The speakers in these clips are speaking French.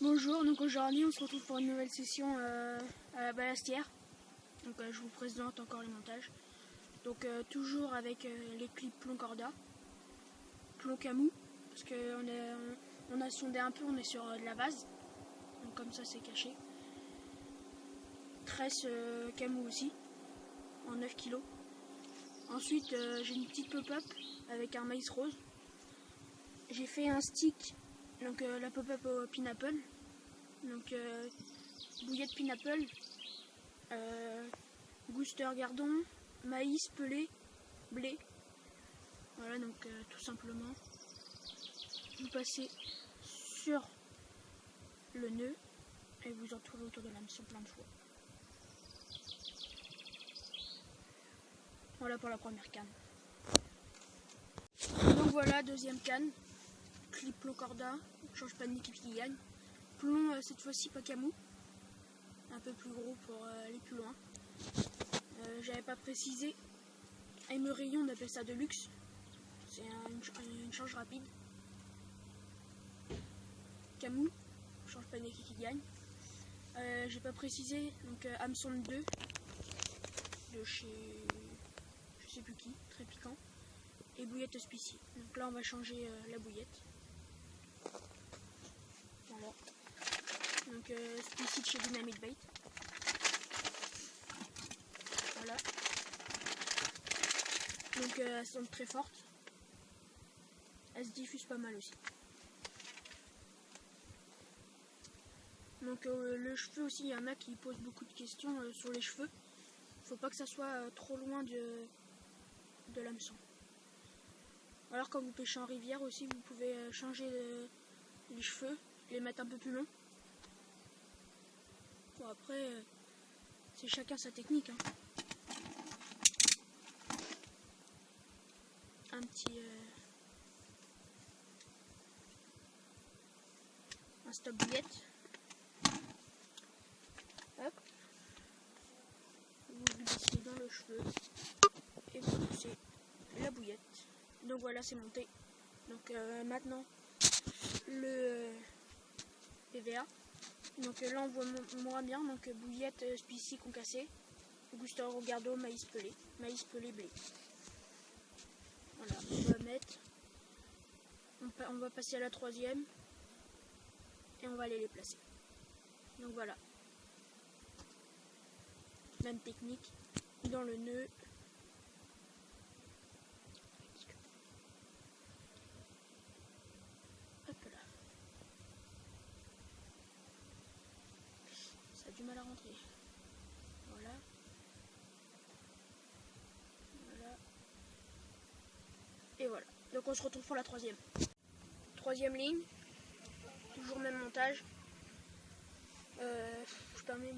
Bonjour, donc aujourd'hui on se retrouve pour une nouvelle session à la Ballastière. Donc je vous présente encore les montages. Donc toujours avec les clips plomb corda, plomb camou, parce qu'on a sondé un peu, on est sur de la base, donc comme ça c'est caché. Tresse camou aussi, en 9 kg. Ensuite j'ai une petite pop-up avec un maïs rose. J'ai fait un stick, donc la pop-up au pineapple. Donc bouillette pineapple, Gouster gardon, maïs pelé, blé. Voilà, donc tout simplement vous passez sur le nœud et vous entourez autour de l'hameçon plein de fois. Voilà pour la première canne. Donc voilà, deuxième canne, clip plomb corda, change pas de équipe qui gagne. Plomb cette fois-ci pas camou, un peu plus gros pour aller plus loin. J'avais pas précisé. Rayon, on appelle ça de luxe. C'est une change rapide. Camou, change pas d'équipe qui gagne. J'ai pas précisé, donc hameçon 2 de chez je sais plus qui, très piquant. Et bouillette auspicie. Donc là on va changer la bouillette. Voilà. Donc auspicie de chez Dynamite Bait. Voilà. Donc elle semble très forte. Elle se diffuse pas mal aussi. Donc le cheveu aussi, il y en a qui posent beaucoup de questions sur les cheveux. Faut pas que ça soit trop loin de l'hameçon. Alors quand vous pêchez en rivière aussi, vous pouvez changer les cheveux, les mettre un peu plus longs. Bon après, c'est chacun sa technique. Hein. Un petit un stop bouillette. Hop. Vous glissez dans le cheveu et vous poussez la bouillette. Donc voilà, c'est monté. Donc maintenant le PVA. Donc là on voit moins bien. Donc bouillette spicy concassée, Gouster gardo, maïs pelé blé. Voilà, on va mettre. On va passer à la troisième et on va aller les placer. Donc voilà. Même technique dans le nœud. Hop là. Ça a du mal à rentrer. Voilà. Voilà. Et voilà. Donc on se retrouve pour la troisième. Troisième ligne. Toujours même montage. Je permets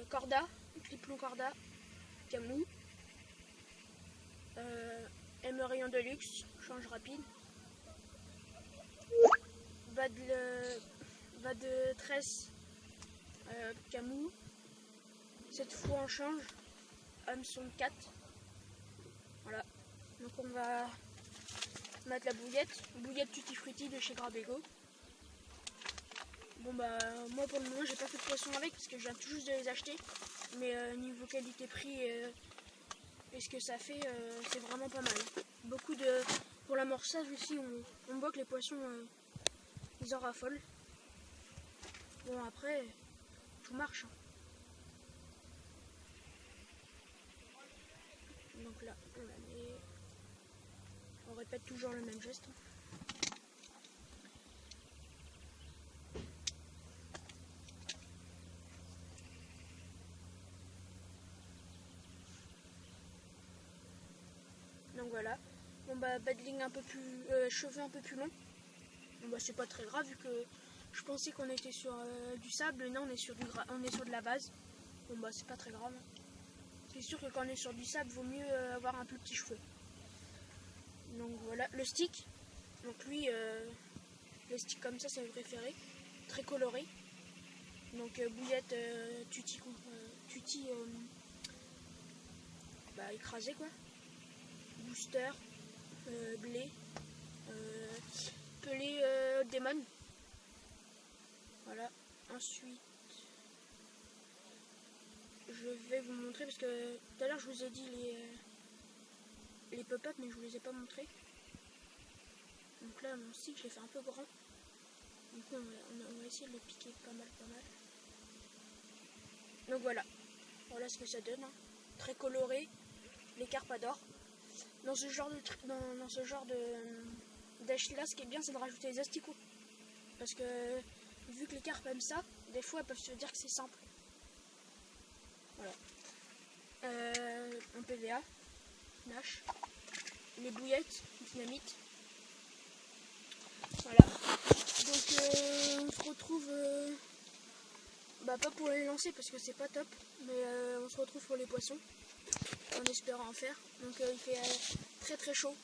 corda, clip plomb corda, camou, Rayon de luxe, change rapide, va de tresse, camou, cette fois en change, hameçon 4. Voilà, donc on va mettre la bouillette tutti frutti de chez Grabego. Bon bah moi pour le moment j'ai pas fait de poisson avec parce que je viens tout juste de les acheter, mais niveau qualité-prix et ce que ça fait, c'est vraiment pas mal. Pour l'amorçage aussi, on voit que les poissons ils en raffolent. Bon après tout marche. Donc là on la met, on répète toujours le même geste. Donc voilà, bon bah badling un peu plus, cheveux un peu plus long. Bon bah c'est pas très grave vu que je pensais qu'on était sur du sable, non on est sur de la base. Bon bah c'est pas très grave. C'est sûr que quand on est sur du sable, vaut mieux avoir un plus petit cheveu. Donc voilà, le stick. Donc lui, les sticks comme ça c'est mes préférés, très coloré. Donc bouillette tutti écrasé quoi. Booster, blé, pelé démon. Voilà, Voilà, ensuite je vais vous montrer parce que tout à l'heure je vous ai dit les pop-up mais je vous les ai pas montrés. Donc là mon stick je l'ai fait un peu grand. Donc on va essayer de le piquer pas mal. Donc voilà ce que ça donne, hein. Très coloré, les carpes adorent. Dans ce genre de d'âge là, ce qui est bien c'est de rajouter les asticots. Parce que vu que les carpes aiment ça, des fois elles peuvent se dire que c'est simple. Voilà. Un PVA, Nash, les bouillettes, dynamite. Voilà. Donc on se retrouve pas pour les lancer parce que c'est pas top, mais on se retrouve pour les poissons en espérant en faire. Donc il fait très chaud.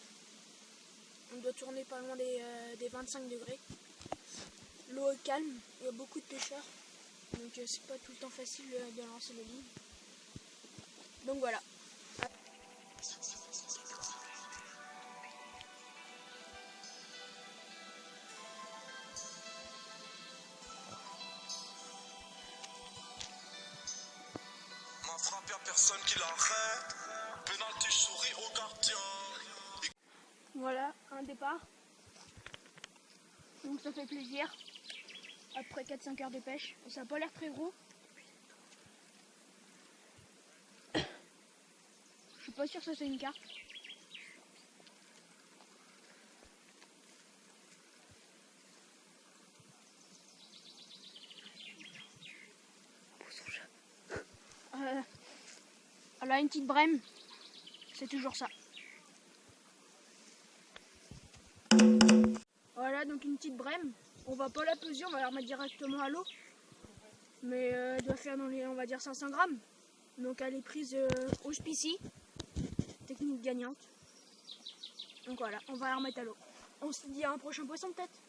On doit tourner pas loin des 25 degrés. L'eau est calme, il y a beaucoup de pêcheurs, donc c'est pas tout le temps facile de lancer les lignes. Donc voilà. M'a frappé à personne qui l'arrête. Penalty, je souris au gardien. Voilà, un départ. Donc ça fait plaisir. Après 4-5 heures de pêche. Ça n'a pas l'air très gros. Je suis pas sûr que ça c'est une carpe. Elle a une petite brème. C'est toujours ça. Voilà, donc une petite brème. On va pas la peser, on va la remettre directement à l'eau. Mais elle doit faire dans les, on va dire 500 grammes. Donc elle est prise au spicy. Technique gagnante. Donc voilà, on va la remettre à l'eau. On se dit à un prochain poisson peut-être.